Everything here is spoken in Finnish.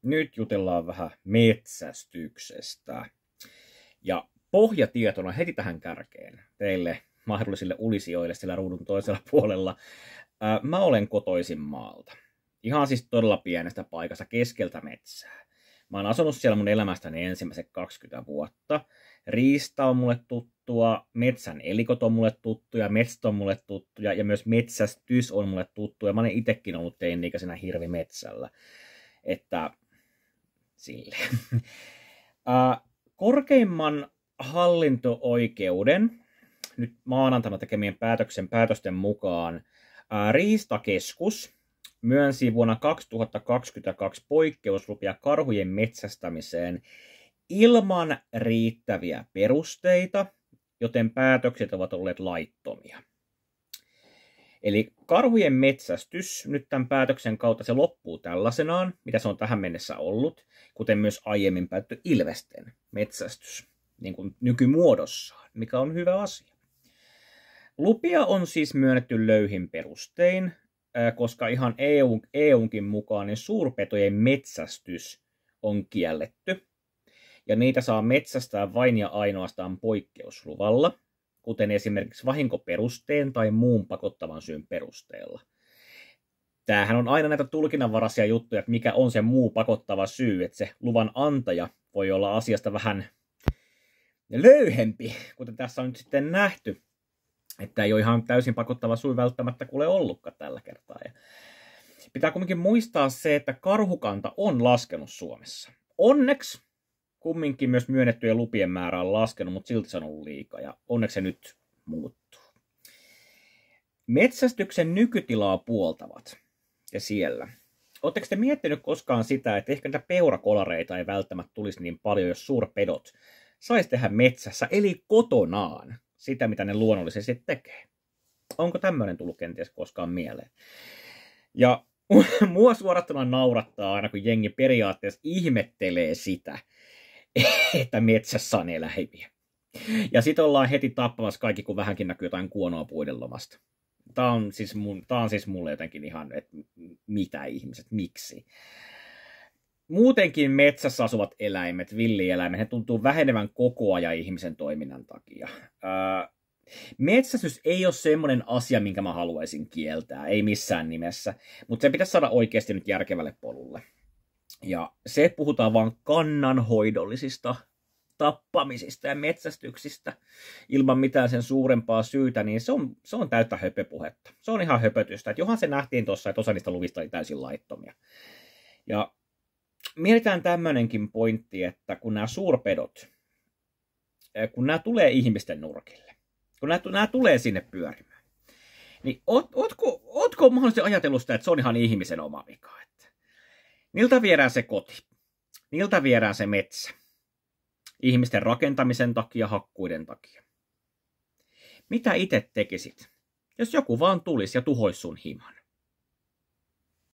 Nyt jutellaan vähän metsästyksestä. Ja pohjatietona heti tähän kärkeen teille mahdollisille ulisijoille siellä ruudun toisella puolella. Mä olen kotoisin maalta. Ihan siis todella pienestä paikasta keskeltä metsää. Mä oon asunut siellä mun elämästäni ensimmäiset 20 vuotta. Riista on mulle tuttua, metsän elikot on mulle tuttuja, metsät on mulle tuttuja ja myös metsästys on mulle tuttuja. Mä olen itsekin ollut teini-ikäisenä hirvimetsällä. Että silleen. Korkeimman hallinto-oikeuden nyt maanantaina tekemien päätösten mukaan Riistakeskus myönsi vuonna 2022 poikkeuslupia karhujen metsästämiseen ilman riittäviä perusteita, joten päätökset ovat olleet laittomia. Eli karhujen metsästys nyt tämän päätöksen kautta se loppuu tällaisenaan, mitä se on tähän mennessä ollut, kuten myös aiemmin päätetty ilvesten metsästys, niin kuin nykymuodossaan, mikä on hyvä asia. Lupia on siis myönnetty löyhin perustein, koska ihan EUnkin mukaan niin suurpetojen metsästys on kielletty, ja niitä saa metsästää vain ja ainoastaan poikkeusluvalla, kuten esimerkiksi vahinkoperusteen tai muun pakottavan syyn perusteella. Tämähän on aina näitä tulkinnanvaraisia juttuja, että mikä on se muu pakottava syy, että se luvan antaja voi olla asiasta vähän löyhempi, kuten tässä on nyt sitten nähty, että ei ole ihan täysin pakottava syy välttämättä kuule ollutkaan tällä kertaa. Ja pitää kuitenkin muistaa se, että karhukanta on laskenut Suomessa. Onneksi kumminkin myös myönnettyjen lupien määrä on laskenut, mutta silti se on ollut liikaa ja onneksi se nyt muuttuu. Metsästyksen nykytilaa puoltavat ja siellä. Oletteko te miettinyt koskaan sitä, että ehkä niitä peurakolareita ei välttämättä tulisi niin paljon, jos suurpedot saisi tehdä metsässä, eli kotonaan, sitä mitä ne luonnollisesti tekee? Onko tämmöinen tullut kenties koskaan mieleen? Ja mua suorattuna naurattaa aina, kun jengi periaatteessa ihmettelee sitä, että metsässä on eläimiä. Ja sit ollaan heti tappamassa kaikki, kun vähänkin näkyy jotain kuonoa puiden lomasta. Tää on siis mulle jotenkin ihan, että mitä ihmiset, miksi? Muutenkin metsässä asuvat eläimet, villieläimet, he tuntuu vähenevän koko ajan ihmisen toiminnan takia. Metsästys ei ole semmoinen asia, minkä mä haluaisin kieltää, ei missään nimessä, mutta se pitäisi saada oikeasti nyt järkevälle polulle. Ja se puhutaan vaan kannanhoidollisista tappamisista ja metsästyksistä ilman mitään sen suurempaa syytä, niin se on täyttä höpöpuhetta. Se on ihan höpötystä. Että johan se nähtiin tuossa, että osa niistä luvista oli täysin laittomia. Ja mietitään tämmöinenkin pointti, että kun nämä suurpedot, kun nämä tulee ihmisten nurkille, kun nämä tulee sinne pyörimään, niin ootko mahdollisesti ajatellut sitä, että se on ihan ihmisen oma vika? Niiltä viedään se koti. Niiltä viedään se metsä. Ihmisten rakentamisen takia, hakkuiden takia. Mitä itse tekisit, jos joku vaan tulisi ja tuhoisi sun himan?